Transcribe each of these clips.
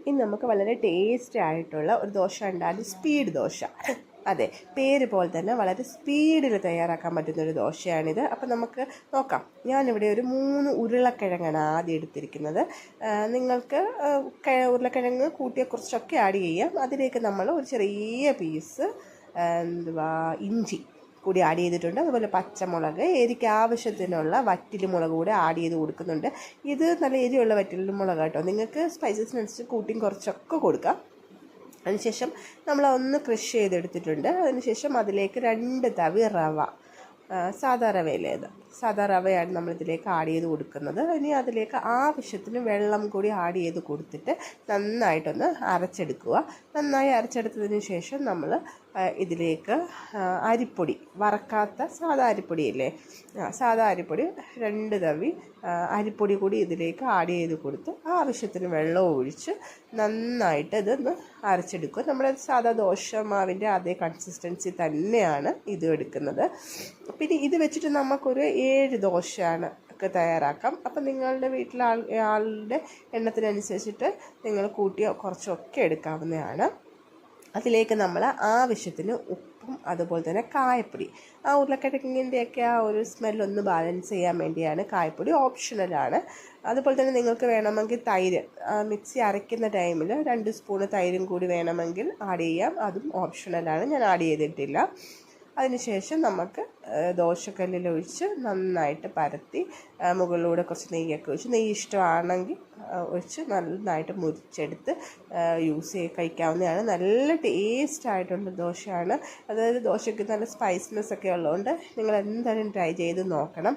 ഇനി നമുക്ക് വളരെ ടേസ്റ്റി ആയിട്ടുള്ള ഒരു ദോശ ഉണ്ടാകും, സ്പീഡ് ദോശ. അതെ, പേര് പോലെ തന്നെ വളരെ സ്പീഡിൽ തയ്യാറാക്കാൻ പറ്റുന്നൊരു ദോശയാണിത്. അപ്പം നമുക്ക് നോക്കാം. ഞാനിവിടെ ഒരു 3 ഉരുളക്കിഴങ്ങാണ് ആദ്യം എടുത്തിരിക്കുന്നത്. നിങ്ങൾക്ക് ഉരുളക്കിഴങ്ങ് കൂട്ടിയ കുറച്ചൊക്കെ ആഡ് ചെയ്യാം. അതിലേക്ക് നമ്മൾ ഒരു ചെറിയ പീസ് ഇഞ്ചി കൂടി ആഡ് ചെയ്തിട്ടുണ്ട്. അതുപോലെ പച്ചമുളക്, എരിക്ക് ആവശ്യത്തിനുള്ള വറ്റൽ മുളക് കൂടി ആഡ് ചെയ്ത് കൊടുക്കുന്നുണ്ട്. ഇത് നല്ല എരിയുള്ള വറ്റൽ മുളക് കേട്ടോ. നിങ്ങൾക്ക് സ്പൈസസിനനുസരിച്ച് കൂട്ടിയും കുറച്ചൊക്കെ കൊടുക്കാം. അതിനുശേഷം നമ്മൾ ഒന്ന് ക്രഷ് ചെയ്തെടുത്തിട്ടുണ്ട്. അതിനുശേഷം അതിലേക്ക് 2 തവി റവ, സാധാ റവയിലേത്, സാധാ റവയാണ് നമ്മളിതിലേക്ക് ആഡ് ചെയ്ത് കൊടുക്കുന്നത്. ഇനി അതിലേക്ക് ആവശ്യത്തിന് വെള്ളം കൂടി ആഡ് ചെയ്ത് കൊടുത്തിട്ട് നന്നായിട്ടൊന്ന് അരച്ചെടുക്കുക. നന്നായി അരച്ചെടുത്തതിന് ശേഷം നമ്മൾ ഇതിലേക്ക് അരിപ്പൊടി, വറക്കാത്ത സാധാ അരിപ്പൊടിയില്ലേ, സാധാ അരിപ്പൊടി 2 തവി അരിപ്പൊടി കൂടി ഇതിലേക്ക് ആഡ് ചെയ്ത് കൊടുത്ത് ആവശ്യത്തിന് വെള്ളവും ഒഴിച്ച് നന്നായിട്ട് ഇതൊന്ന് അരച്ചെടുക്കുക. നമ്മുടെ സാധാ ദോശമാവിൻ്റെ അതേ കൺസിസ്റ്റൻസി തന്നെയാണ് ഇത് എടുക്കുന്നത്. പിന്നെ ഇത് വെച്ചിട്ട് നമുക്കൊരു 7 ദോശയാണ് ഒക്കെ തയ്യാറാക്കാം. അപ്പം നിങ്ങളുടെ വീട്ടിലെ ആളുടെ എണ്ണത്തിനനുസരിച്ചിട്ട് നിങ്ങൾ കൂട്ടിയോ കുറച്ചൊക്കെ എടുക്കാവുന്നതാണ്. അതിലേക്ക് നമ്മൾ ആവശ്യത്തിന് ഉപ്പും അതുപോലെ തന്നെ കായപ്പൊടി, ആ ഉരുളക്കിഴങ്ങിൻ്റെയൊക്കെ ആ ഒരു സ്മെല്ലൊന്ന് ബാലൻസ് ചെയ്യാൻ വേണ്ടിയാണ്. കായപ്പൊടി ഓപ്ഷണലാണ്. അതുപോലെ തന്നെ നിങ്ങൾക്ക് വേണമെങ്കിൽ തൈര്, മിക്സി അരയ്ക്കുന്ന ടൈമിൽ 2 സ്പൂണ് തൈരും കൂടി വേണമെങ്കിൽ ആഡ് ചെയ്യാം. അതും ഓപ്ഷണലാണ്, ഞാൻ ആഡ് ചെയ്തിട്ടില്ല. അതിനുശേഷം നമുക്ക് ദോശക്കല്ലിൽ ഒഴിച്ച് നന്നായിട്ട് പരത്തി മുകളിലൂടെ കുറച്ച് നെയ്യൊക്കെ ഒഴിച്ച്, നെയ്യ് ഇഷ്ടമാണെങ്കിൽ ഒഴിച്ച് നന്നായിട്ട് മുരിച്ചെടുത്ത് കഴിക്കാവുന്നതാണ്. നല്ല ടേസ്റ്റ് ആയിട്ടുള്ള ദോശയാണ്. അതായത് ദോശയ്ക്ക് നല്ല സ്പൈസിനെസ് ഒക്കെ ഉള്ളതുകൊണ്ട് നിങ്ങൾ എന്തായാലും ട്രൈ ചെയ്ത് നോക്കണം.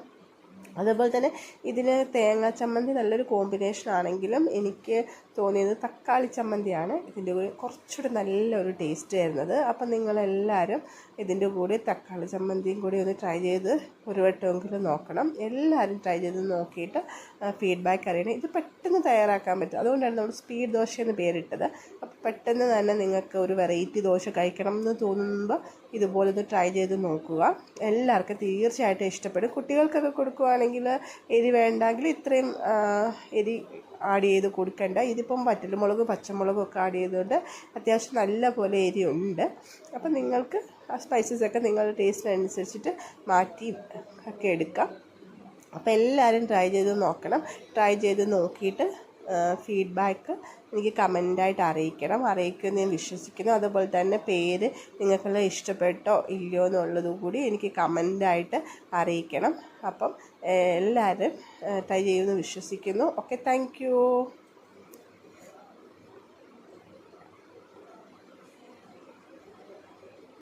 അതുപോലെ തന്നെ ഇതിന് തേങ്ങാ ചമ്മന്തി നല്ലൊരു കോമ്പിനേഷൻ ആണെങ്കിലും എനിക്ക് തോന്നിയത് തക്കാളി ചമ്മന്തിയാണ് ഇതിൻ്റെ കൂടെ കുറച്ചുകൂടി നല്ലൊരു ടേസ്റ്റ് വരുന്നത്. അപ്പം നിങ്ങളെല്ലാവരും ഇതിൻ്റെ കൂടെ തക്കാളി ചമ്മന്തിയും കൂടി ഒന്ന് ട്രൈ ചെയ്ത് ഒരു വട്ടമെങ്കിലും നോക്കണം. എല്ലാവരും ട്രൈ ചെയ്ത് നോക്കിയിട്ട് ഫീഡ്ബാക്ക് അറിയണം. ഇത് പെട്ടെന്ന് തയ്യാറാക്കാൻ പറ്റും, അതുകൊണ്ടാണ് നമ്മൾ സ്പീഡ് ദോശ എന്ന് പേരിട്ടത്. അപ്പോൾ പെട്ടെന്ന് തന്നെ നിങ്ങൾക്ക് ഒരു വെറൈറ്റി ദോശ കഴിക്കണം എന്ന് തോന്നുമ്പോൾ ഇതുപോലെ ഒന്ന് ട്രൈ ചെയ്ത് നോക്കുക. എല്ലാവർക്കും തീർച്ചയായിട്ടും ഇഷ്ടപ്പെടും. കുട്ടികൾക്കൊക്കെ കൊടുക്കുകയാണെങ്കിൽ എരി വേണ്ടെങ്കിൽ ഇത്രയും എരി ആഡ് ചെയ്ത് കൊടുക്കേണ്ട. ഇതിപ്പം വറ്റൽമുളകും പച്ചമുളകും ഒക്കെ ആഡ് ചെയ്തുകൊണ്ട് അത്യാവശ്യം നല്ല പോലെ എരി ഉണ്ട്. അപ്പം നിങ്ങൾക്ക് ആ സ്പൈസസൊക്കെ നിങ്ങളുടെ ടേസ്റ്റിനനുസരിച്ചിട്ട് മാറ്റി ഒക്കെ എടുക്കാം. അപ്പോൾ എല്ലാവരും ട്രൈ ചെയ്ത് നോക്കണം. ട്രൈ ചെയ്ത് നോക്കിയിട്ട് ഫീഡ്ബാക്ക് എനിക്ക് കമൻ്റായിട്ട് അറിയിക്കുമെന്ന് ഞാൻ വിശ്വസിക്കുന്നു. അതുപോലെ തന്നെ പേര് നിങ്ങൾക്കെല്ലാം ഇഷ്ടപ്പെട്ടോ ഇല്ലയോ എന്നുള്ളത് കൂടി എനിക്ക് കമൻ്റായിട്ട് അറിയിക്കണം. അപ്പം എല്ലാവരും ട്രൈ ചെയ്യുമെന്ന് വിശ്വസിക്കുന്നു. Okay, thank you.